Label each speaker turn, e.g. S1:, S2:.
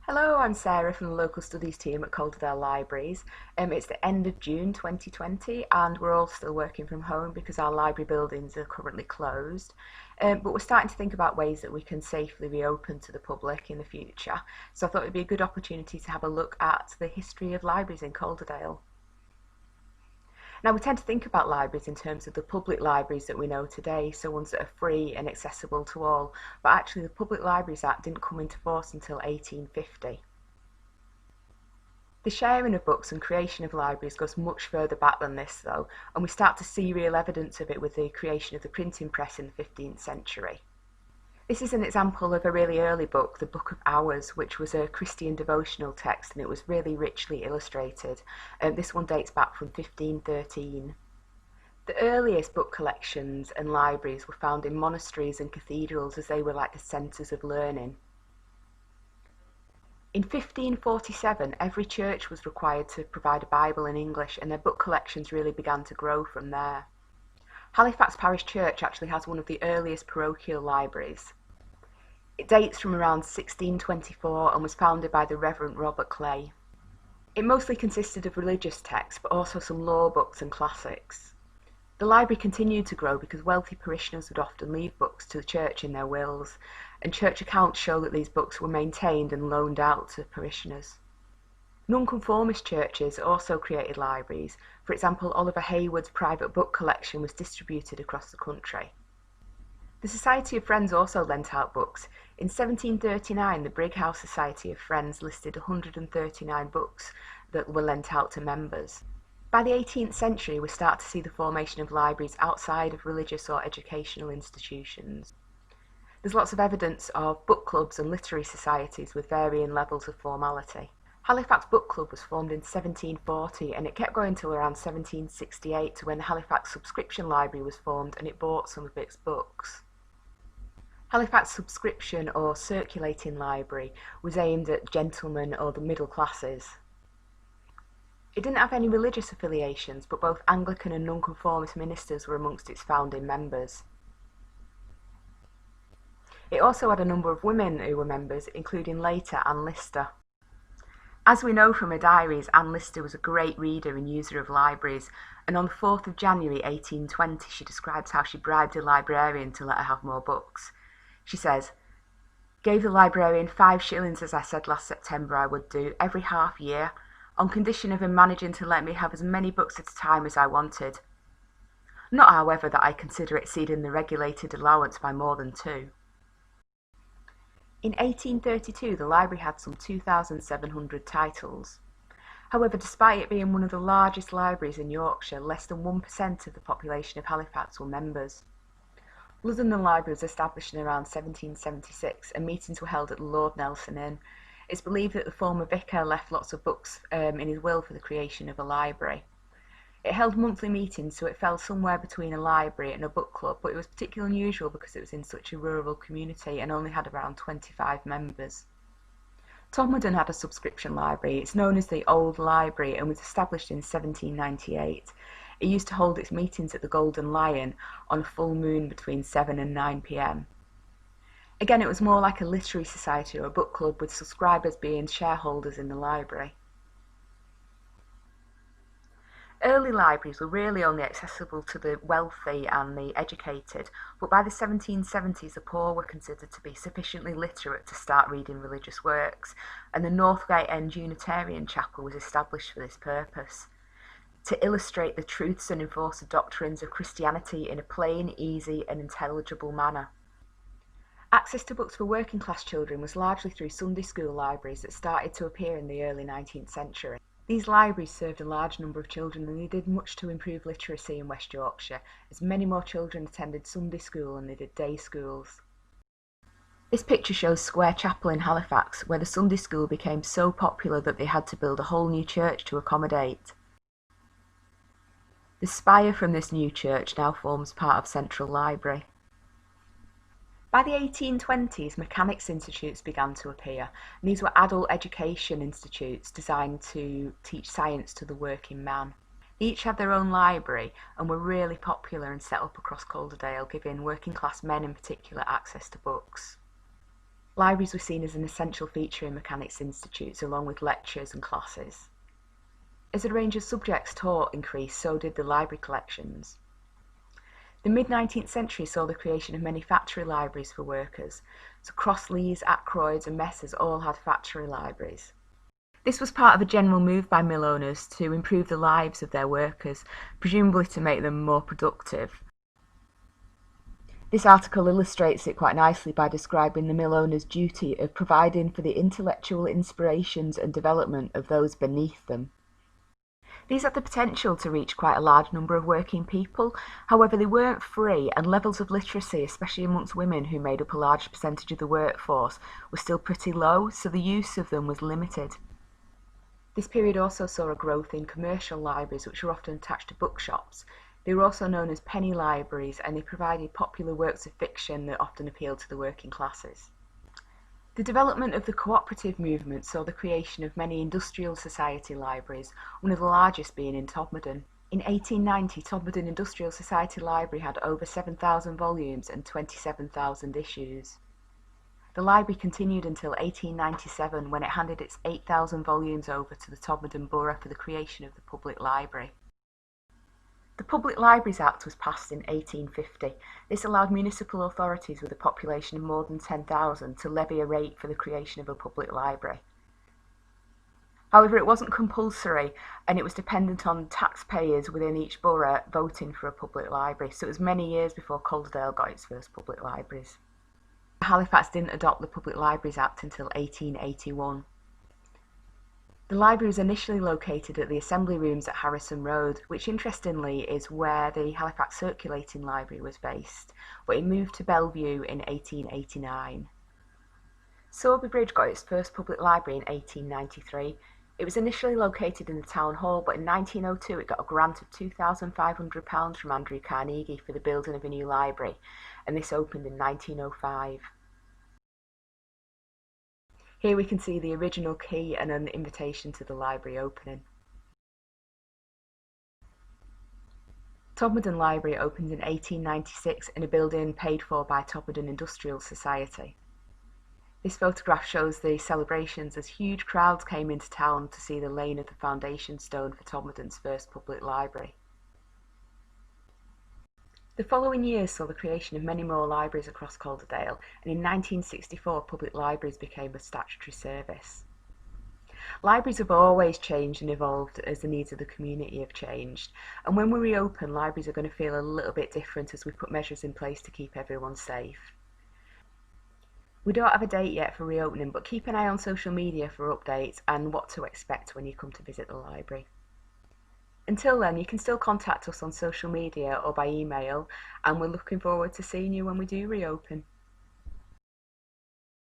S1: Hello, I'm Sarah from the local studies team at Calderdale Libraries. It's the end of June 2020 and we're all still working from home because our library buildings are currently closed. But we're starting to think about ways that we can safely reopen to the public in the future. So I thought it would be a good opportunity to have a look at the history of libraries in Calderdale. Now, we tend to think about libraries in terms of the public libraries that we know today, so ones that are free and accessible to all, but actually the Public Libraries Act didn't come into force until 1850. The sharing of books and creation of libraries goes much further back than this though, and we start to see real evidence of it with the creation of the printing press in the 15th century. This is an example of a really early book, the Book of Hours, which was a Christian devotional text and it was really richly illustrated. This one dates back from 1513. The earliest book collections and libraries were found in monasteries and cathedrals as they were like the centres of learning. In 1547, every church was required to provide a Bible in English and their book collections really began to grow from there. Halifax Parish Church actually has one of the earliest parochial libraries. It dates from around 1624 and was founded by the Reverend Robert Clay. It mostly consisted of religious texts, but also some law books and classics. The library continued to grow because wealthy parishioners would often leave books to the church in their wills, and church accounts show that these books were maintained and loaned out to parishioners. Nonconformist churches also created libraries. For example, Oliver Hayward's private book collection was distributed across the country. The Society of Friends also lent out books. In 1739, the Brighouse Society of Friends listed 139 books that were lent out to members. By the 18th century, we start to see the formation of libraries outside of religious or educational institutions. There's lots of evidence of book clubs and literary societies with varying levels of formality. Halifax Book Club was formed in 1740 and it kept going till around 1768 to when the Halifax Subscription Library was formed and it bought some of its books. Halifax Subscription or Circulating Library was aimed at gentlemen or the middle classes. It didn't have any religious affiliations, but both Anglican and Nonconformist ministers were amongst its founding members. It also had a number of women who were members, including later Anne Lister. As we know from her diaries, Anne Lister was a great reader and user of libraries, and on the 4th of January 1820 she describes how she bribed a librarian to let her have more books. She says, "Gave the librarian 5 shillings as I said last September I would do, every half year, on condition of him managing to let me have as many books at a time as I wanted. Not, however, that I consider exceeding the regulated allowance by more than 2. In 1832, the library had some 2,700 titles. However, despite it being one of the largest libraries in Yorkshire, less than 1% of the population of Halifax were members. London Library was established in around 1776 and meetings were held at the Lord Nelson Inn. It's believed that the former vicar left lots of books in his will for the creation of a library. It held monthly meetings, so it fell somewhere between a library and a book club, but it was particularly unusual because it was in such a rural community and only had around 25 members. Todmorden had a subscription library. It's known as the Old Library and was established in 1798. It used to hold its meetings at the Golden Lion on a full moon between 7 and 9 p.m. Again, it was more like a literary society or a book club with subscribers being shareholders in the library. Early libraries were really only accessible to the wealthy and the educated, but by the 1770s the poor were considered to be sufficiently literate to start reading religious works, and the Northgate End Unitarian Chapel was established for this purpose, to illustrate the truths and enforce the doctrines of Christianity in a plain, easy and intelligible manner. Access to books for working class children was largely through Sunday school libraries that started to appear in the early 19th century. These libraries served a large number of children and they did much to improve literacy in West Yorkshire, as many more children attended Sunday school than they did day schools. This picture shows Square Chapel in Halifax, where the Sunday school became so popular that they had to build a whole new church to accommodate. The spire from this new church now forms part of Central Library. By the 1820s, mechanics institutes began to appear, and these were adult education institutes designed to teach science to the working man. They each had their own library and were really popular and set up across Calderdale, giving working class men in particular access to books. Libraries were seen as an essential feature in mechanics institutes, along with lectures and classes. As the range of subjects taught increased, so did the library collections. The mid-19th century saw the creation of many factory libraries for workers, so Crossleys, Ackroyds and Messrs all had factory libraries. This was part of a general move by mill owners to improve the lives of their workers, presumably to make them more productive. This article illustrates it quite nicely by describing the mill owner's duty of providing for the intellectual inspirations and development of those beneath them. These had the potential to reach quite a large number of working people, however they weren't free, and levels of literacy, especially amongst women who made up a large percentage of the workforce, were still pretty low, so the use of them was limited. This period also saw a growth in commercial libraries, which were often attached to bookshops. They were also known as penny libraries, and they provided popular works of fiction that often appealed to the working classes. The development of the cooperative movement saw the creation of many industrial society libraries, one of the largest being in Todmorden. In 1890, Todmorden Industrial Society Library had over 7,000 volumes and 27,000 issues. The library continued until 1897, when it handed its 8,000 volumes over to the Todmorden Borough for the creation of the public library. The Public Libraries Act was passed in 1850. This allowed municipal authorities with a population of more than 10,000 to levy a rate for the creation of a public library. However, it wasn't compulsory, and it was dependent on taxpayers within each borough voting for a public library, so it was many years before Calderdale got its first public libraries. Halifax didn't adopt the Public Libraries Act until 1881. The library was initially located at the Assembly Rooms at Harrison Road, which interestingly is where the Halifax Circulating Library was based, but it moved to Bellevue in 1889. Sowerby Bridge got its first public library in 1893. It was initially located in the Town Hall, but in 1902 it got a grant of £2,500 from Andrew Carnegie for the building of a new library, and this opened in 1905. Here we can see the original key and an invitation to the library opening. Todmorden Library opened in 1896 in a building paid for by Todmorden Industrial Society. This photograph shows the celebrations as huge crowds came into town to see the laying of the foundation stone for Todmorden's first public library. The following years saw the creation of many more libraries across Calderdale, and in 1964 public libraries became a statutory service. Libraries have always changed and evolved as the needs of the community have changed, and when we reopen, libraries are going to feel a little bit different as we put measures in place to keep everyone safe. We don't have a date yet for reopening, but keep an eye on social media for updates and what to expect when you come to visit the library. Until then, you can still contact us on social media or by email, and we're looking forward to seeing you when we do reopen.